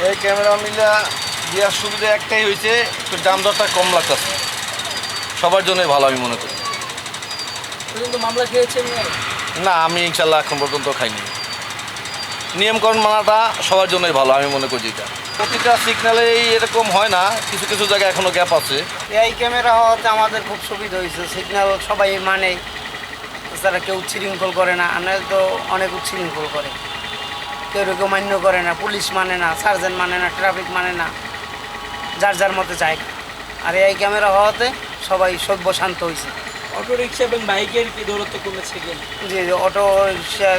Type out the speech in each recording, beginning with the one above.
এই ক্যামেরা মিলা দেওয়ার সুবিধা একটাই হয়েছে, একটু দাম দরটা কম লাগতেছে, সবার জন্যই ভালো আমি মনে করি। মামলা খেয়েছেন? না, আমি ইনশাল্লাহ এখন পর্যন্ত খাইনি। নিয়মকরণ মানাটা সবার জন্যই ভালো আমি মনে করি। এটা প্রতিটা সিগন্যালেই এরকম হয় না, কিছু কিছু জায়গায় এখনও গ্যাপ আছে। এই ক্যামেরা হওয়াতে আমাদের খুব সুবিধা হয়েছে, সিগন্যাল সবাই মানে, তারা কেউ উচ্ছৃঙ্খল করে না, আর তো অনেক উচ্ছৃঙ্খল করে, কেউ কেউ মান্য করে না, পুলিশ মানে না, সার্জেন্ট মানে না, ট্রাফিক মানে না, যার যার মতে যায়। আর এই ক্যামেরা হওয়াতে সবাই সভ্য শান্ত হয়েছে। অটো রিক্সা এবং বাইকের কি দৌরত্ব কমেছে কিনা? যে অটো রিক্সা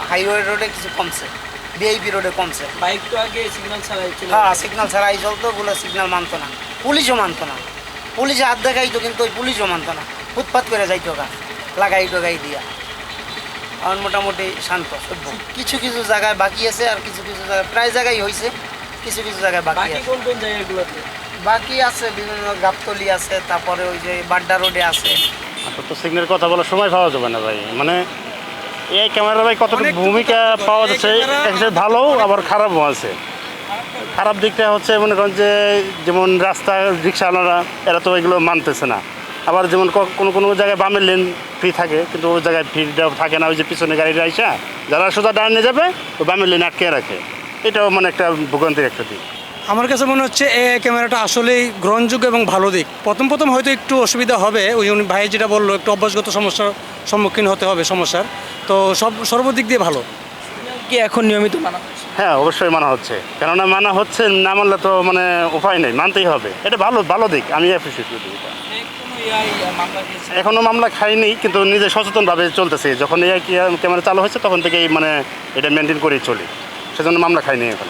হাইওয়ে রোডে কিছু কমছে, ভিআইপি রোডে কমছে। বাইক তো আগে সিগন্যাল ছাড়াই ছিল। হ্যাঁ, সিগন্যাল ছাড়াই চলতো, ওগুলো সিগন্যাল মানতো না, পুলিশও মানতো না। পুলিশে হাত দেখাইতো কিন্তু ওই পুলিশও মানতো না, ফুটপাত করে যাইতো গা লাগাই টোগাই দিয়া। এখন মোটামুটি শান্ত সভ্য। কিছু কিছু জায়গায় বাকি আছে, আর কিছু কিছু জায়গায় প্রায় জায়গায় হয়েছে, কিছু কিছু জায়গায় বাকি বাকি আছে। কোন কোন জায়গাগুলোতে বাকি আছে বিভিন্ন গাবতলি আছে, তারপরে ওই যে বাড্ডা রোডে আছে। এখন তো সিগন্যাল কথা বলার সময় পাওয়া যাবে না ভাই, মানে এই ক্যামেরা ভাই কতটুকু ভূমিকা পাওয়া যাচ্ছে, একটা ভালো আবার খারাপও আছে। খারাপ দিকটা হচ্ছে মনে করেন যে যেমন রাস্তায় রিক্সাওয়ালারা এরা তো এগুলো মানতেছে না। আবার যেমন কোনো কোনো জায়গায় বামের লেন ফ্রি থাকে, কিন্তু ওই জায়গায় ফ্রিটা থাকে না, ওই যে পিছনে গাড়িটা আইসা যারা সোজা ডানে যাবে ওই বামের লেন আটকে রাখে। এটাও মানে একটা ভোগান্তির একটা দিক। আমার কাছে মনে হচ্ছে এই ক্যামেরাটা আসলেই গ্রহণযোগ্য এবং ভালো দিক। প্রথম প্রথম হয়তো একটু অসুবিধা হবে, ওই উনি ভাই যেটা বললো, একটু অভ্যাসগত সমস্যার সম্মুখীন হতে হবে সমস্যার, তো সর্বদিক দিয়ে ভালো। কি এখন নিয়মিত মানা হচ্ছে? হ্যাঁ, অবশ্যই মানা হচ্ছে, কেননা মানা হচ্ছে, না মানলে তো মানে উপায় নেই, মানতেই হবে। এটা ভালো ভালো দিক, আমি অ্যাপ্রিসিয়েট করি এটা। মামলা খেয়েছে? এখনও মামলা খাইনি, কিন্তু নিজে সচেতনভাবে চলতেছে। যখন এই ক্যামেরা চালু হয়েছে তখন থেকেই মানে এটা মেনটেন করেই চলি, সেজন্য মামলা খাইনি এখন।